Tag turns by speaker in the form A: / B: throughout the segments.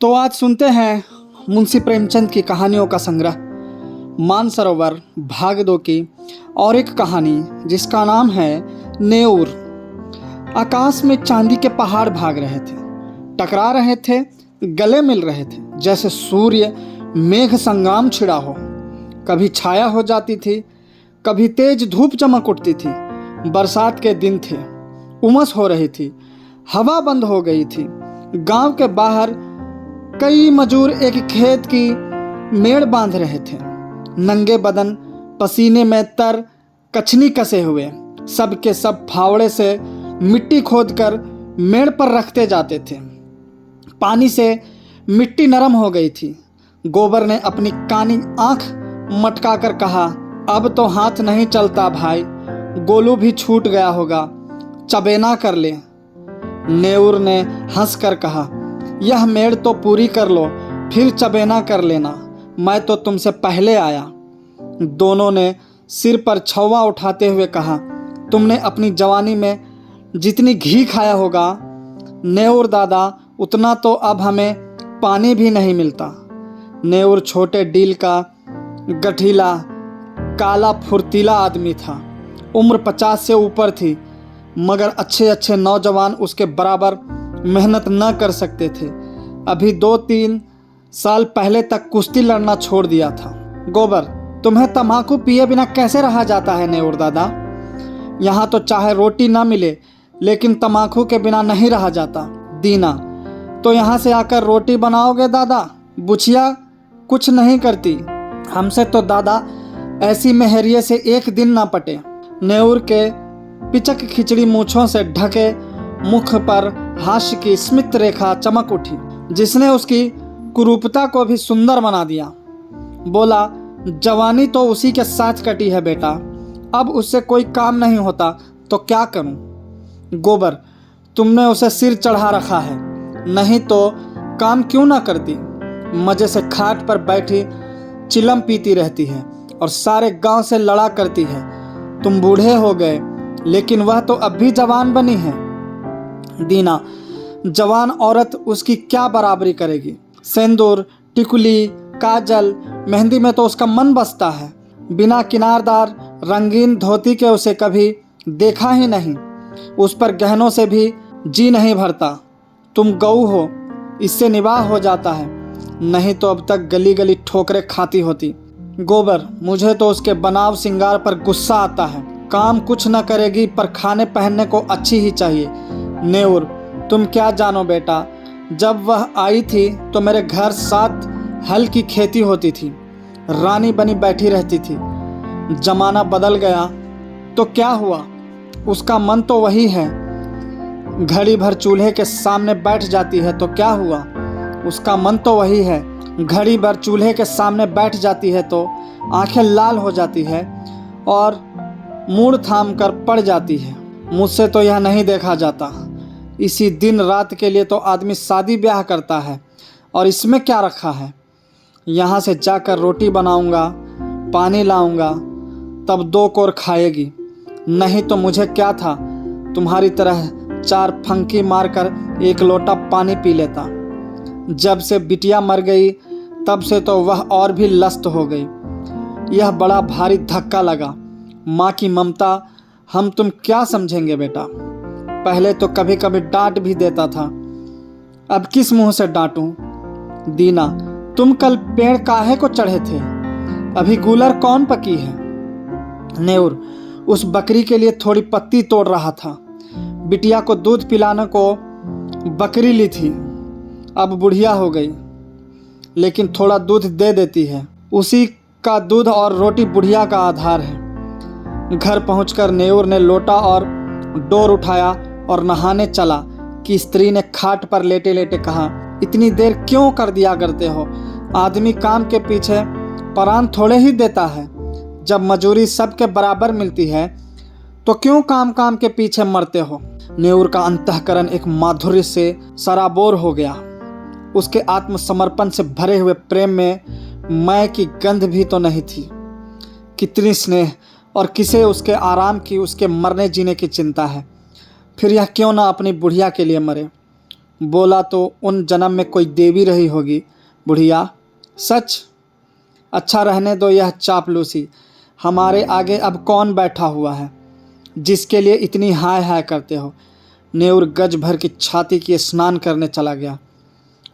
A: तो आज सुनते हैं मुंशी प्रेमचंद की कहानियों का संग्रह मानसरोवर भाग 2 की और एक कहानी जिसका नाम है नेऊर। आकाश में चांदी के पहाड़ भाग रहे थे, टकरा रहे थे, गले मिल रहे थे, जैसे सूर्य मेघ संग्राम छिड़ा हो। कभी छाया हो जाती थी, कभी तेज धूप चमक उठती थी। बरसात के दिन थे, उमस हो रही थी, हवा बंद हो गई थी। गांव के बाहर कई मजूर एक खेत की मेड़ बांध रहे थे, नंगे बदन, पसीने में तर, कछनी कसे हुए। सब के सब फावड़े से मिट्टी खोदकर मेड़ पर रखते जाते थे। पानी से मिट्टी नरम हो गई थी। गोबर ने अपनी कानी आंख मटकाकर कहा, अब तो हाथ नहीं चलता भाई, गोलू भी छूट गया होगा, चबेना कर ले। नेऊर ने हंसकर कहा, यह मेड़ तो पूरी कर लो, फिर चबेना कर लेना, मैं तो तुमसे पहले आया। दोनों ने सिर पर छौवा उठाते हुए कहा, तुमने अपनी जवानी में जितनी घी खाया होगा नेऊर दादा, उतना तो अब हमें पानी भी नहीं मिलता। नेऊर छोटे डील का गठीला, काला फुर्तीला आदमी था। उम्र 50 से ऊपर थी, मगर अच्छे अच्छे नौजवान उसके बराबर मेहनत न कर सकते थे। अभी 2-3 साल पहले तक कुश्ती लड़ना छोड़ दिया था। गोबर, तुम्हें तम्बाकू पिए बिना कैसे रहा जाता है नेऊर दादा? यहाँ तो चाहे रोटी ना मिले, लेकिन तम्बाकू के बिना नहीं रहा जाता। दीना, तो यहाँ से आकर रोटी बनाओगे दादा? बुचिया कुछ नहीं करती, हमसे तो दादा ऐसी मेहरिये से एक दिन ना पटे। नेऊर के पिचक खिचड़ी मूछों से ढके मुख पर हास्य की स्मित रेखा चमक उठी, जिसने उसकी कुरूपता को भी सुंदर बना दिया। बोला, जवानी तो उसी के साथ कटी है बेटा, अब उससे कोई काम नहीं होता तो क्या करूं? गोबर, तुमने उसे सिर चढ़ा रखा है, नहीं तो काम क्यों ना करती? मजे से खाट पर बैठी चिलम पीती रहती है और सारे गांव से लड़ा करती है। तुम बूढ़े हो गए, लेकिन वह तो अब भी जवान बनी है। दीना, जवान औरत उसकी क्या बराबरी करेगी? सिंदूर, टिकुली, काजल, मेहंदी में तो उसका मन बसता है। बिना किनारदार रंगीन धोती के उसे कभी देखा ही नहीं। उस पर गहनों से भी जी नहीं भरता। तुम गऊ हो, इससे निवाह हो जाता है, नहीं तो अब तक गली गली ठोकरें खाती होती। गोबर, मुझे तो उसके बनाव सिंगार पर गुस्सा आता है। काम कुछ न करेगी, पर खाने पहनने को अच्छी ही चाहिए। नेऊर, तुम क्या जानो बेटा, जब वह आई थी तो मेरे घर 7 हल की खेती होती थी, रानी बनी बैठी रहती थी। जमाना बदल गया तो क्या हुआ, उसका मन तो वही है। घड़ी भर चूल्हे के सामने बैठ जाती है तो क्या हुआ, उसका मन तो वही है। घड़ी भर चूल्हे के सामने बैठ जाती है तो आंखें लाल हो जाती है और मूड थाम कर पड़ जाती है। मुझसे तो यह नहीं देखा जाता। इसी दिन रात के लिए तो आदमी शादी ब्याह करता है, और इसमें क्या रखा है? यहाँ से जाकर रोटी बनाऊंगा, पानी लाऊंगा, तब 2 कोर खाएगी, नहीं तो मुझे क्या था, तुम्हारी तरह 4 फंकी मारकर 1 लोटा पानी पी लेता। जब से बिटिया मर गई तब से तो वह और भी लस्त हो गई। यह बड़ा भारी धक्का लगा। माँ की ममता हम तुम क्या समझेंगे बेटा? पहले तो कभी कभी डांट भी देता था, अब किस मुंह से डांटूं? दीना, तुम कल पेड़ काहे को चढ़े थे? अभी गूलर कौन पकी है? नेऊर, उस बकरी के लिए थोड़ी पत्ती तोड़ रहा था। बिटिया को दूध पिलाने को बकरी ली थी, अब बुढ़िया हो गई, लेकिन थोड़ा दूध दे देती है। उसी का दूध और रोटी बुढ़िया का आधार है। घर पहुंचकर नेऊर ने लोटा और डोर उठाया और नहाने चला कि स्त्री ने खाट पर लेटे लेटे कहा, इतनी देर क्यों कर दिया करते हो? आदमी काम के पीछे परान थोड़े ही देता है। जब मजूरी सबके बराबर मिलती है तो क्यों काम काम के पीछे मरते हो? नेऊर का अंतःकरण एक माधुर्य से सराबोर हो गया। उसके आत्मसमर्पण से भरे हुए प्रेम में मैं की गंध भी तो नहीं थी। कितनी स्नेह, और किसे उसके आराम की, उसके मरने जीने की चिंता है। फिर यह क्यों ना अपनी बुढ़िया के लिए मरे? बोला तो उन जन्म में कोई देवी रही होगी। बुढ़िया, सच? अच्छा रहने दो यह चापलूसी। हमारे आगे अब कौन बैठा हुआ है जिसके लिए इतनी हाय हाय करते हो? नेउर गज भर की छाती किए स्नान करने चला गया।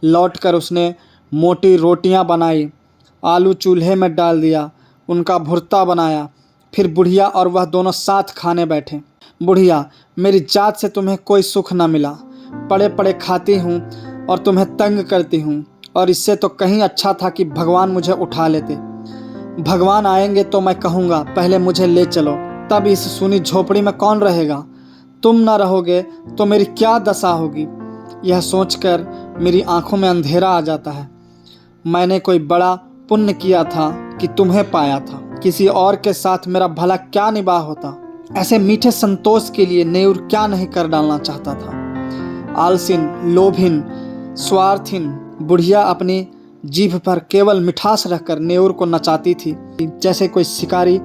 A: लौटकर उसने मोटी रोटियां बनाई, आलू चूल्हे में डाल दिया, उनका भुर्ता बनाया। फिर बुढ़िया और वह दोनों साथ खाने बैठे। बुढ़िया, मेरी जात से तुम्हें कोई सुख न मिला। पड़े पड़े खाती हूँ और तुम्हें तंग करती हूँ, और इससे तो कहीं अच्छा था कि भगवान मुझे उठा लेते। भगवान आएंगे तो मैं कहूँगा पहले मुझे ले चलो, तब इस सूनी झोपड़ी में कौन रहेगा? तुम न रहोगे तो मेरी क्या दशा होगी? यह सोचकर मेरी आंखों में अंधेरा आ जाता है। मैंने कोई बड़ा पुण्य किया था कि तुम्हें पाया था, किसी और के साथ मेरा भला क्या निबाह होता। ऐसे मीठे संतोष के लिए नेउर क्या नहीं कर डालना चाहता था। आलसिन, लोभिन, स्वार्थिन बुढ़िया अपनी जीभ पर केवल मिठास रखकर नेउर को नचाती थी, जैसे कोई शिकारी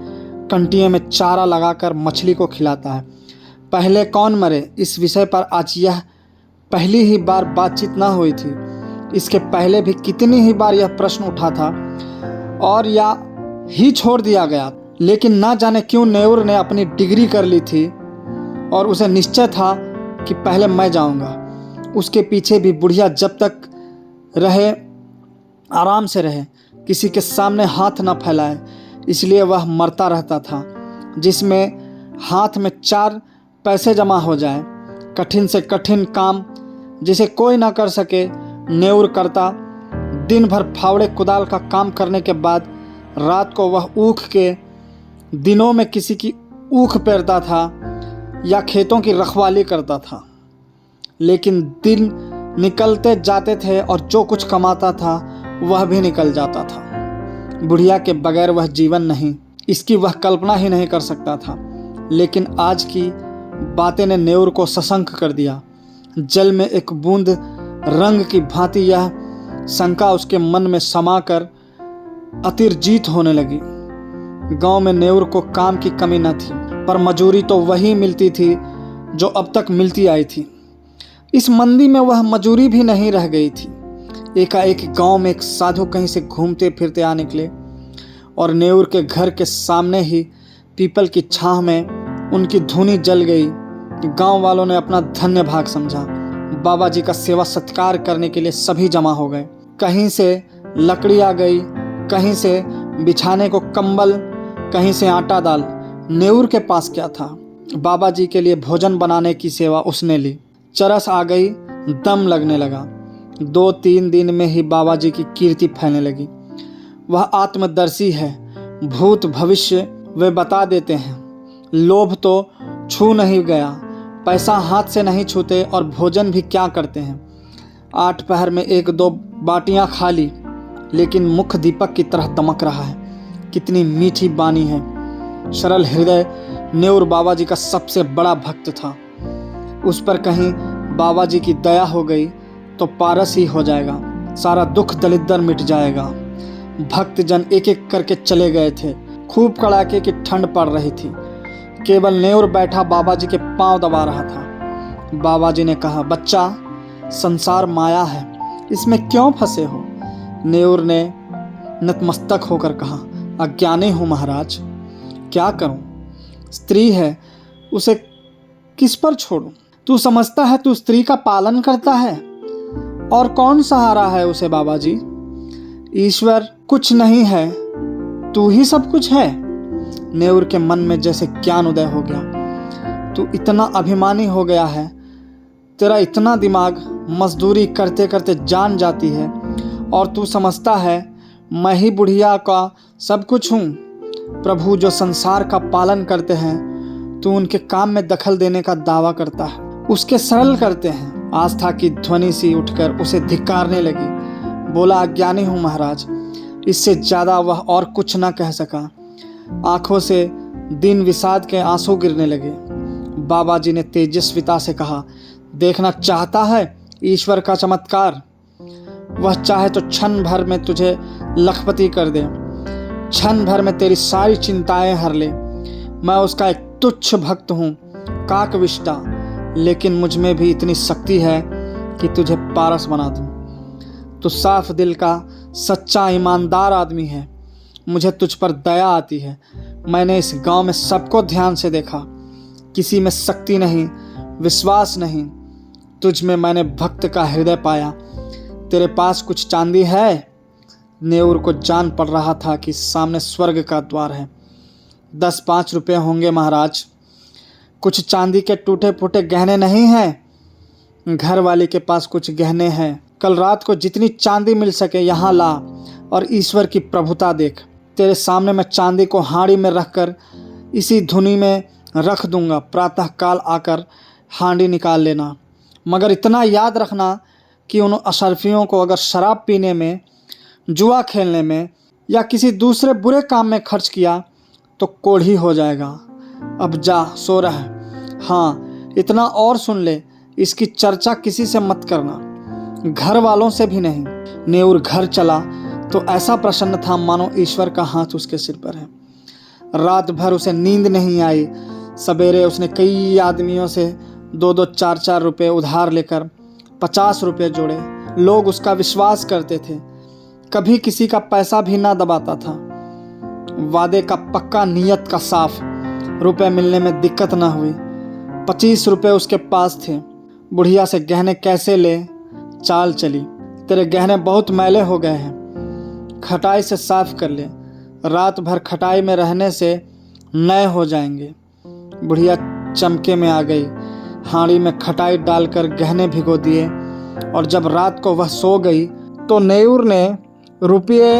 A: कंटिए में चारा लगाकर मछली को खिलाता है। पहले कौन मरे, इस विषय पर आज यह पहली ही बार बातचीत न हुई थी। इसके पहले भी कितनी ही बार यह प्रश्न उठा था और या ही छोड़ दिया गया, लेकिन ना जाने क्यों नेउर ने अपनी डिग्री कर ली थी और उसे निश्चय था कि पहले मैं जाऊंगा। उसके पीछे भी बुढ़िया जब तक रहे आराम से रहे, किसी के सामने हाथ न फैलाए, इसलिए वह मरता रहता था। जिसमें हाथ में 4 पैसे जमा हो जाए, कठिन से कठिन काम जिसे कोई ना कर सके नेउर करता। दिन भर फावड़े कुदाल का काम करने के बाद रात को वह ऊख के दिनों में किसी की ऊख पेरता था या खेतों की रखवाली करता था। लेकिन दिन निकलते जाते थे और जो कुछ कमाता था वह भी निकल जाता था। बुढ़िया के बगैर वह जीवन नहीं, इसकी वह कल्पना ही नहीं कर सकता था। लेकिन आज की बातें ने नेउर को सशंक कर दिया। जल में एक बूंद रंग की भांति यह शंका उसके मन में समाकर अतिरजीत होने लगी। गांव में नेउर को काम की कमी न थी, पर मजूरी तो वही मिलती थी जो अब तक मिलती आई थी। इस मंदी में वह मजूरी भी नहीं रह गई थी। एकाएक गांव में एक साधु कहीं से घूमते फिरते आ निकले और नेउर के घर के सामने ही पीपल की छांव में उनकी धुनी जल गई। गांव वालों ने अपना धन्य भाग समझा। बाबा जी का सेवा सत्कार करने के लिए सभी जमा हो गए। कहीं से लकड़ी आ गई, कहीं से बिछाने को कंबल, कहीं से आटा दाल। नेउर के पास क्या था? बाबा जी के लिए भोजन बनाने की सेवा उसने ली। चरस आ गई, दम लगने लगा। 2-3 दिन में ही बाबा जी की कीर्ति फैलने लगी। वह आत्मदर्शी है, भूत भविष्य वे बता देते हैं। लोभ तो छू नहीं गया, पैसा हाथ से नहीं छूते और भोजन भी क्या करते हैं। 8 पहर में 1-2 बाटियां खा ली, लेकिन मुख दीपक की तरह दमक रहा है। कितनी मीठी बानी है। सरल हृदय नेउर बाबा जी का सबसे बड़ा भक्त था। उस पर कहीं बाबा जी की दया हो गई तो पारस ही हो जाएगा, सारा दुख दलिद्दर मिट जाएगा। भक्तजन एक एक करके चले गए थे। खूब कड़ाके की ठंड पड़ रही थी। केवल नेउर बैठा बाबा जी के पांव दबा रहा था। बाबा जी ने कहा, बच्चा, संसार माया है, इसमें क्यों फंसे हो? नेउर ने नतमस्तक होकर कहा, अज्ञानी हूँ महाराज, क्या करूं? स्त्री है, उसे किस पर छोड़ूं? तू समझता है तू स्त्री का पालन करता है, और कौन सहारा है उसे बाबा जी? ईश्वर कुछ नहीं है, तू ही सब कुछ है। नेउर के मन में जैसे ज्ञान उदय हो गया। तू इतना अभिमानी हो गया है, तेरा इतना दिमाग मजदूरी करते करते जान जाती है, और तू समझता है मैं ही बुढ़िया का सब कुछ हूँ। प्रभु जो संसार का पालन करते हैं, तू उनके काम में दखल देने का दावा करता है, उसके सरल करते हैं। आस्था की ध्वनि सी उठकर उसे धिक्कारने लगी। बोला, अज्ञानी हूँ महाराज। इससे ज़्यादा वह और कुछ न कह सका। आंखों से दिन विषाद के आंसू गिरने लगे। बाबा जी ने तेजस्विता से कहा, देखना चाहता है ईश्वर का चमत्कार? वह चाहे तो क्षण भर में तुझे लखपति कर दे, क्षण भर में तेरी सारी चिंताएं हर ले। मैं उसका एक तुच्छ भक्त हूँ, काकविष्टा, लेकिन मुझ में भी इतनी शक्ति है कि तुझे पारस बना दूं। तू साफ दिल का सच्चा ईमानदार आदमी है। मुझे तुझ पर दया आती है। मैंने इस गांव में सबको ध्यान से देखा, किसी में शक्ति नहीं, विश्वास नहीं। तुझ में मैंने भक्त का हृदय पाया। तेरे पास कुछ चांदी है? नेऊर को जान पड़ रहा था कि सामने स्वर्ग का द्वार है। 10-5 रुपये होंगे महाराज। कुछ चांदी के टूटे फूटे गहने नहीं हैं? घर वाले के पास कुछ गहने हैं। कल रात को जितनी चांदी मिल सके यहाँ ला और ईश्वर की प्रभुता देख। तेरे सामने मैं चांदी को हांडी में रखकर इसी धुनी में रख दूंगा। प्रातः काल आकर हांडी निकाल लेना। मगर इतना याद रखना कि उन अशरफियों को अगर शराब पीने में, जुआ खेलने में या किसी दूसरे बुरे काम में खर्च किया तो कोढ़ी हो जाएगा। अब जा, सो रहा है। हाँ, इतना और सुन ले, इसकी चर्चा किसी से मत करना, घर वालों से भी नहीं। नेऊर घर चला तो ऐसा प्रसन्न था मानो ईश्वर का हाथ उसके सिर पर है। रात भर उसे नींद नहीं आई। सवेरे उसने कई आदमियों से 2-2, 4-4 रुपये उधार लेकर 50 रुपये जोड़े। लोग उसका विश्वास करते थे, कभी किसी का पैसा भी ना दबाता था। वादे का पक्का, नियत का साफ। रुपए मिलने में दिक्कत ना हुई। 25 रुपये उसके पास थे। बुढ़िया से गहने कैसे ले, चाल चली। तेरे गहने बहुत मैले हो गए हैं, खटाई से साफ कर ले। रात भर खटाई में रहने से नए हो जाएंगे। बुढ़िया चमके में आ गई। हांडी में खटाई डालकर गहने भिगो दिए और जब रात को वह सो गई तो नेऊर ने रुपये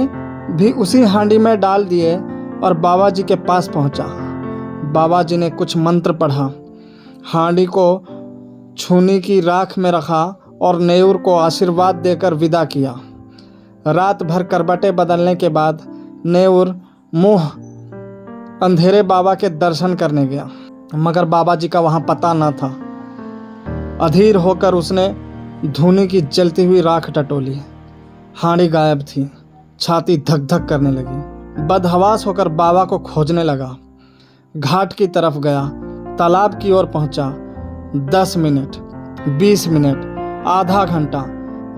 A: भी उसी हांडी में डाल दिए और बाबा जी के पास पहुंचा। बाबा जी ने कुछ मंत्र पढ़ा, हांडी को छूनी की राख में रखा और नेऊर को आशीर्वाद देकर विदा किया। रात भर करबटे बदलने के बाद नेऊर मुँह अंधेरे बाबा के दर्शन करने गया, मगर बाबा जी का वहाँ पता न था। अधीर होकर उसने धूनी की जलती हुई राख टटोली। हांडी गायब थी। छाती धक धक करने लगी। बदहवास होकर बाबा को खोजने लगा। घाट की तरफ गया, तालाब की ओर पहुंचा। 10 मिनट, 20 मिनट, आधा घंटा,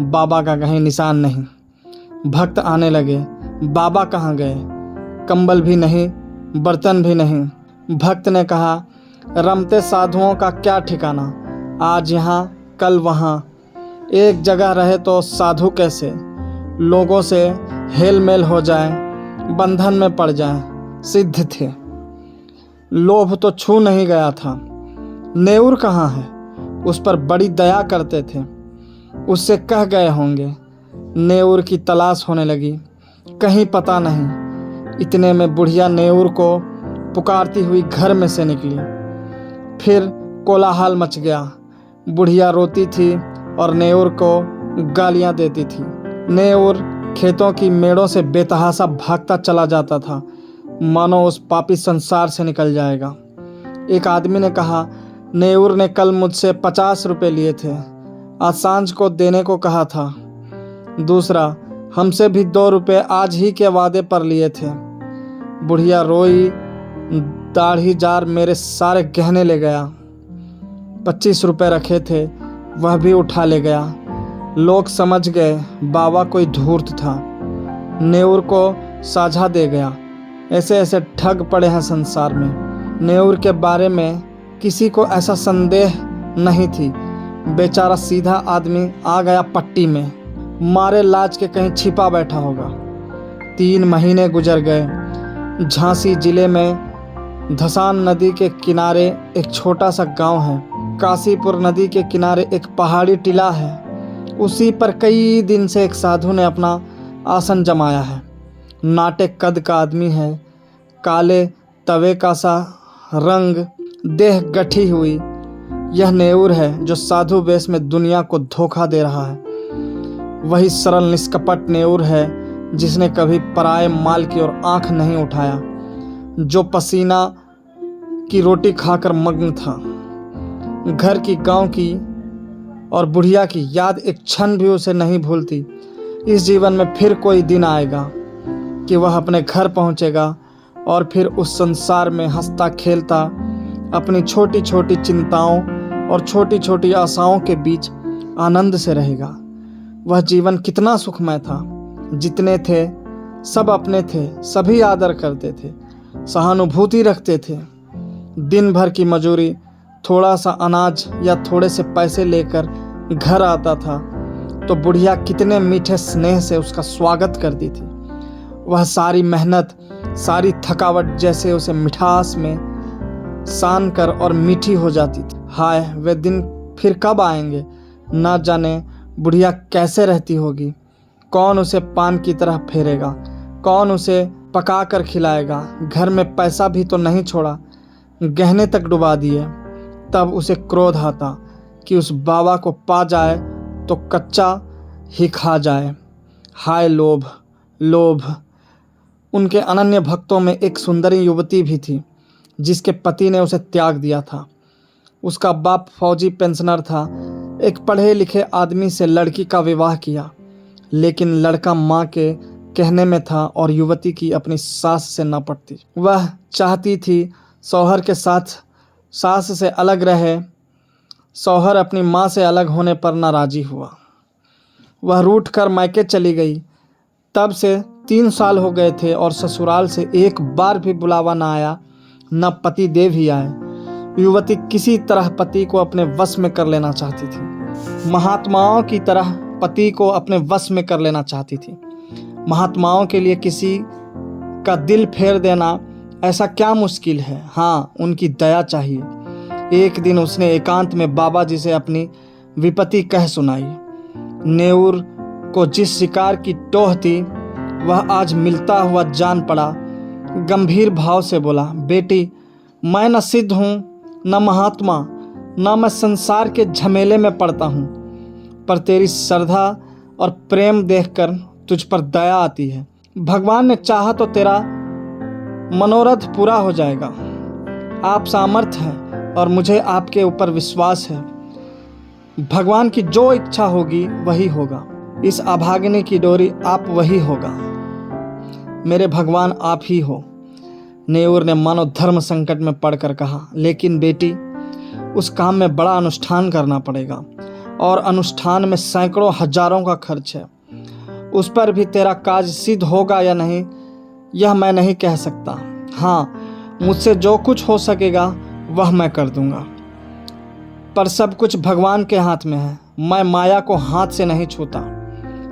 A: बाबा का कहीं निशान नहीं। भक्त आने लगे, बाबा कहाँ गए? कंबल भी नहीं, बर्तन भी नहीं। भक्त ने कहा, रमते साधुओं का क्या ठिकाना, आज यहाँ कल वहाँ। एक जगह रहे तो साधु कैसे? लोगों से हेल मेल हो जाए, बंधन में पड़ जाए। सिद्ध थे, लोभ तो छू नहीं गया था। नेऊर कहाँ है? उस पर बड़ी दया करते थे, उससे कह गए होंगे। नेऊर की तलाश होने लगी, कहीं पता नहीं। इतने में बुढ़िया नेऊर को पुकारती हुई घर में से निकली। फिर कोलाहल मच गया। बुढ़िया रोती थी और नेऊर को गालियां देती थी। नेऊर खेतों की मेड़ों से बेतहासा भागता चला जाता था, मानो उस पापी संसार से निकल जाएगा। एक आदमी ने कहा, नेऊर ने कल मुझसे 50 रुपये लिए थे, आज सांझ को देने को कहा था। दूसरा, हमसे भी 2 रुपये आज ही के वादे पर लिए थे। बुढ़िया रोई, दाढ़ी जार मेरे सारे गहने ले गया। 25 रुपये रखे थे, वह भी उठा ले गया। लोग समझ गए बाबा कोई धूर्त था, नेऊर को साझा दे गया। ऐसे ऐसे ठग पड़े हैं संसार में। नेऊर के बारे में किसी को ऐसा संदेह नहीं थी। बेचारा सीधा आदमी आ गया पट्टी में, मारे लाज के कहीं छिपा बैठा होगा। 3 महीने गुजर गए। झांसी जिले में धसान नदी के किनारे एक छोटा सा गांव है। काशीपुर नदी के किनारे एक पहाड़ी टीला है। उसी पर कई दिन से एक साधु ने अपना आसन जमाया है। नाटे कद का आदमी है, काले तवे का सा रंग, देह गठी हुई। यह नेऊर है जो साधु वेश में दुनिया को धोखा दे रहा है। वही सरल निष्कपट नेऊर है जिसने कभी पराये माल की ओर आंख नहीं उठाया, जो पसीना की रोटी खाकर मग्न था। घर की, गांव की और बुढ़िया की याद एक क्षण भी उसे नहीं भूलती। इस जीवन में फिर कोई दिन आएगा कि वह अपने घर पहुंचेगा और फिर उस संसार में हंसता खेलता अपनी छोटी छोटी चिंताओं और छोटी छोटी आशाओं के बीच आनंद से रहेगा। वह जीवन कितना सुखमय था। जितने थे सब अपने थे, सभी आदर करते थे, सहानुभूति रखते थे। दिन भर की मजूरी, थोड़ा सा अनाज या थोड़े से पैसे लेकर घर आता था तो बुढ़िया कितने मीठे स्नेह से उसका स्वागत करती थी। वह सारी मेहनत, सारी थकावट जैसे उसे मिठास में सान कर और मीठी हो जाती थी। हाय, वे दिन फिर कब आएंगे? ना जाने बुढ़िया कैसे रहती होगी। कौन उसे पान की तरह फेरेगा, कौन उसे पका कर खिलाएगा। घर में पैसा भी तो नहीं छोड़ा, गहने तक डुबा दिए। तब उसे क्रोध आता कि उस बाबा को पा जाए तो कच्चा ही खा जाए। हाय लोभ, लोभ। उनके अनन्य भक्तों में एक सुंदरी युवती भी थी जिसके पति ने उसे त्याग दिया था। उसका बाप फौजी पेंशनर था। एक पढ़े लिखे आदमी से लड़की का विवाह किया, लेकिन लड़का माँ के कहने में था और युवती की अपनी सास से न पटती। वह चाहती थी शौहर के साथ सास से अलग रहे। शौहर अपनी माँ से अलग होने पर नाराज़ी हुआ। वह रूठ कर मायके चली गई। तब से 3 साल हो गए थे और ससुराल से एक बार भी बुलावा न आया, न पति देव ही आए। युवती किसी तरह पति को अपने वश में कर लेना चाहती थी। महात्माओं की तरह पति को अपने वश में कर लेना चाहती थी। महात्माओं के लिए किसी का दिल फेर देना ऐसा क्या मुश्किल है। हाँ, उनकी दया चाहिए। एक दिन उसने एकांत में बाबा जी से अपनी विपत्ति कह सुनाई। नेऊर को जिस शिकार की टोह थी वह आज मिलता हुआ जान पड़ा। गंभीर भाव से बोला, बेटी, मैं न सिद्ध हूँ, न महात्मा, न मैं संसार के झमेले में पड़ता हूँ, पर तेरी श्रद्धा और प्रेम देखकर तुझ पर दया आती है। भगवान ने चाहा तो तेरा मनोरथ पूरा हो जाएगा। आप सामर्थ्य हैं और मुझे आपके ऊपर विश्वास है। भगवान की जो इच्छा होगी वही होगा। इस अभागिनी की डोरी आप वही होगा। मेरे भगवान आप ही हो। नेऊर ने मानो धर्म संकट में पड़कर कहा, लेकिन बेटी, उस काम में बड़ा अनुष्ठान करना पड़ेगा और अनुष्ठान में सैकड़ों हजारों का खर्च है। उस पर भी तेरा काज सिद्ध होगा या नहीं यह मैं नहीं कह सकता। हाँ, मुझसे जो कुछ हो सकेगा वह मैं कर दूंगा, पर सब कुछ भगवान के हाथ में है। मैं माया को हाथ से नहीं छूता,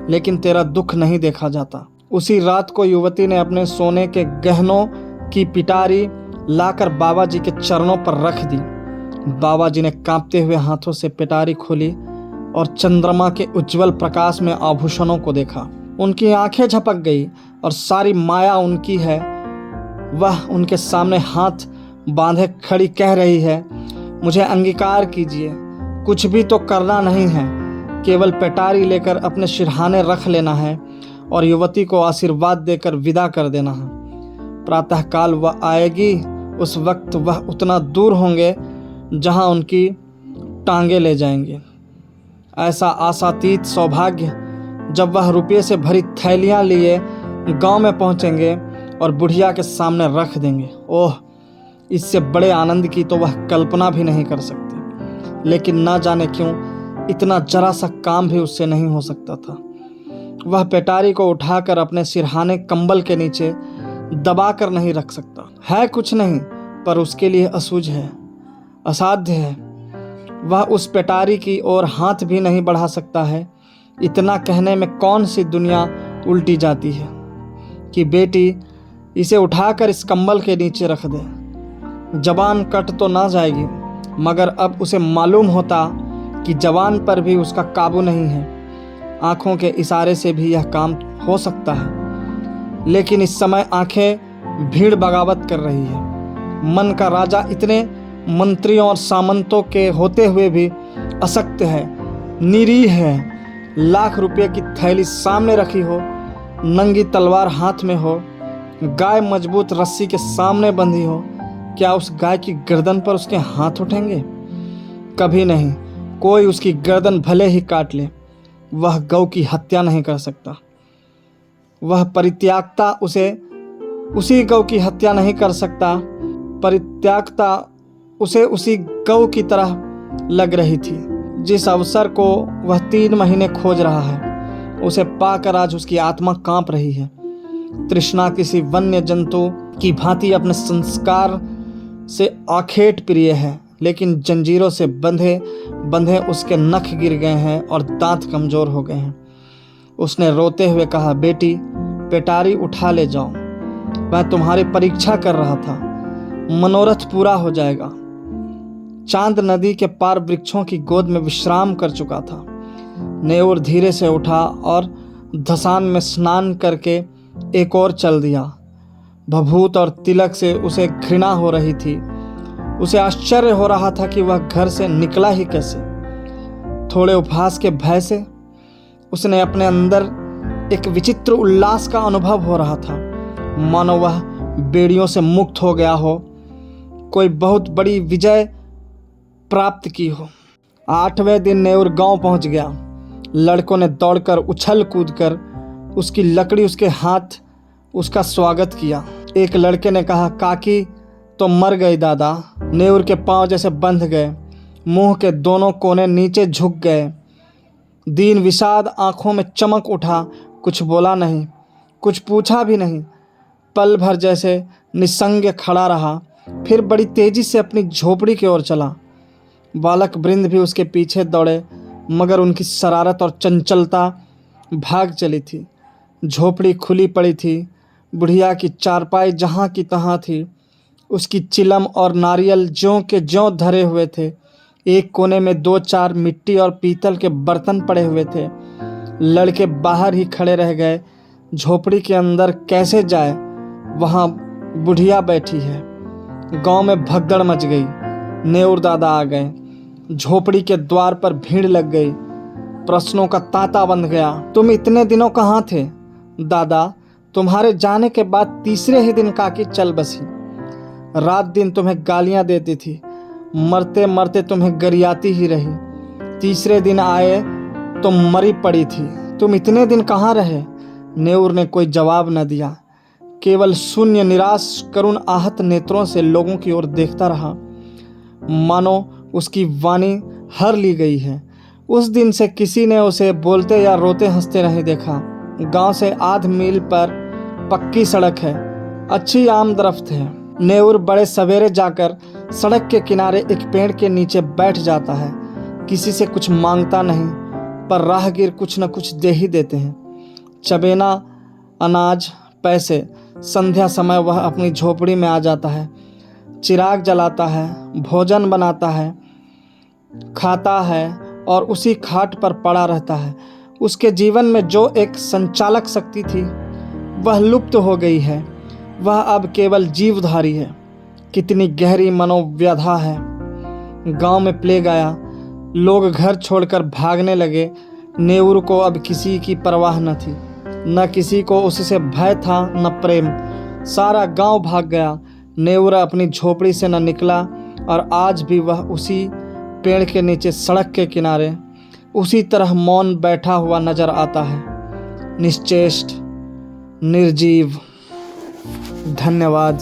A: लेकिन तेरा दुख नहीं देखा जाता। उसी रात को युवती ने अपने सोने के गहनों की पिटारी लाकर बाबा जी के चरणों पर रख दी। बाबा जी ने कांपते हुए हाथों से पिटारी खोली और चंद्रमा के उज्जवल प्रकाश में आभूषणों को देखा। उनकी आंखें झपक गई और सारी माया उनकी है। वह उनके सामने हाथ बांधे खड़ी कह रही है, मुझे अंगीकार कीजिए, कुछ भी तो करना नहीं है, केवल पिटारी लेकर अपने सिरहाने रख लेना है और युवती को आशीर्वाद देकर विदा कर देना है। प्रातःकाल वह आएगी, उस वक्त वह उतना दूर होंगे जहां उनकी टांगे ले जाएंगे। ऐसा आशातीत सौभाग्य जब वह रुपये से भरी थैलियां लिए गांव में पहुंचेंगे और बुढ़िया के सामने रख देंगे। ओह, इससे बड़े आनंद की तो वह कल्पना भी नहीं कर सकते। लेकिन ना जाने क्यों इतना जरा सा काम भी उससे नहीं हो सकता था। वह पिटारी को उठाकर अपने सिरहाने कंबल के नीचे दबा कर नहीं रख सकता। है कुछ नहीं, पर उसके लिए असूझ है, असाध्य है। वह उस पिटारी की ओर हाथ भी नहीं बढ़ा सकता है। इतना कहने में कौन सी दुनिया उल्टी जाती है कि बेटी, इसे उठाकर इस कंबल के नीचे रख दे। जबान कट तो ना जाएगी, मगर अब उसे मालूम होता कि जबान पर भी उसका काबू नहीं है। आंखों के इशारे से भी यह काम हो सकता है, लेकिन इस समय आंखें भीड़ बगावत कर रही है। मन का राजा इतने मंत्रियों और सामंतों के होते हुए भी अशक्त है, निरीह है। लाख रुपये की थैली सामने रखी हो, नंगी तलवार हाथ में हो, गाय मजबूत रस्सी के सामने बंधी हो, क्या उस गाय की गर्दन पर उसके हाथ उठेंगे? कभी नहीं। कोई उसकी गर्दन भले ही काट ले, वह गौ की हत्या नहीं कर सकता। वह परित्यागता उसी गौ की हत्या नहीं कर सकता। परित्यागता उसे उसी गौ की तरह लग रही थी जिस अवसर को वह 3 महीने खोज रहा है, उसे पाकर आज उसकी आत्मा कांप रही है। तृष्णा किसी वन्य जंतु की भांति अपने संस्कार से आखेट प्रिय है, लेकिन जंजीरों से बंधे बंधे उसके नख गिर गए हैं और दांत कमजोर हो गए हैं। उसने रोते हुए कहा, बेटी पेटारी उठा ले जाओ, मैं तुम्हारी परीक्षा कर रहा था, मनोरथ पूरा हो जाएगा। चांद नदी के पार वृक्षों की गोद में विश्राम कर चुका था। नेऊर धीरे से उठा और धसान में स्नान करके एक और चल दिया। भभूत और तिलक से उसे घृणा हो रही थी। उसे आश्चर्य हो रहा था कि वह घर से निकला ही कैसे। थोड़े उपहास के भय से उसने अपने अंदर एक विचित्र उल्लास का अनुभव हो रहा था, मानो वह बेड़ियों से मुक्त हो गया हो, कोई बहुत बड़ी विजय प्राप्त की हो। 8वें दिन नेऊर गांव पहुंच गया। लड़कों ने दौड़कर उछल कूद कर उसकी लकड़ी उसके हाथ उसका स्वागत किया। एक लड़के ने कहा, काकी तो मर गई दादा। नेऊर के पांव जैसे बंध गए, मुंह के दोनों कोने नीचे झुक गए। दीन विषाद आंखों में चमक उठा, कुछ बोला नहीं, कुछ पूछा भी नहीं। पल भर जैसे निसंग खड़ा रहा, फिर बड़ी तेजी से अपनी झोपड़ी की ओर चला। बालक वृंद भी उसके पीछे दौड़े, मगर उनकी शरारत और चंचलता भाग चली थी। झोपड़ी खुली पड़ी थी। बुढ़िया की चारपाई जहाँ की तहाँ थी। उसकी चिलम और नारियल ज्यों के ज्यों धरे हुए थे। एक कोने में 2-4 मिट्टी और पीतल के बर्तन पड़े हुए थे। लड़के बाहर ही खड़े रह गए। झोपड़ी के अंदर कैसे जाए, वहाँ बुढ़िया बैठी है। गांव में भगदड़ मच गई। नेऊर दादा आ गए। झोपड़ी के द्वार पर भीड़ लग गई। प्रश्नों का तांता बंध गया। तुम इतने दिनों कहाँ थे दादा? तुम्हारे जाने के बाद 3रे ही दिन काकी चल बसी। रात दिन तुम्हें गालियां देती थी, मरते मरते तुम्हें गरियाती ही रही। 3रे दिन आए तो मरी पड़ी थी। तुम इतने दिन कहाँ रहे? नेऊर ने कोई जवाब न दिया, केवल शून्य निराश करुण आहत नेत्रों से लोगों की ओर देखता रहा, मानो उसकी वाणी हर ली गई है। उस दिन से किसी ने उसे बोलते या रोते हंसते नहीं देखा। गांव से आध मील पर पक्की सड़क है, अच्छी आम दरख्त है। नेऊर बड़े सवेरे जाकर सड़क के किनारे एक पेड़ के नीचे बैठ जाता है। किसी से कुछ मांगता नहीं, पर राहगीर कुछ न कुछ दे ही देते हैं। चबेना, अनाज, पैसे। संध्या समय वह अपनी झोपड़ी में आ जाता है, चिराग जलाता है, भोजन बनाता है, खाता है और उसी खाट पर पड़ा रहता है। उसके जीवन में जो एक संचालक शक्ति थी, वह लुप्त हो गई है। वह अब केवल जीवधारी है। कितनी गहरी मनोव्यथा है। गांव में प्लेग आया, लोग घर छोड़कर भागने लगे। नेऊर को अब किसी की परवाह न थी, न किसी को उससे भय था, न प्रेम। सारा गांव भाग गया। नेऊर अपनी झोपड़ी से न निकला और आज भी वह उसी पेड़ के नीचे सड़क के किनारे उसी तरह मौन बैठा हुआ नजर आता है, निश्चेष्ट, निर्जीव। धन्यवाद।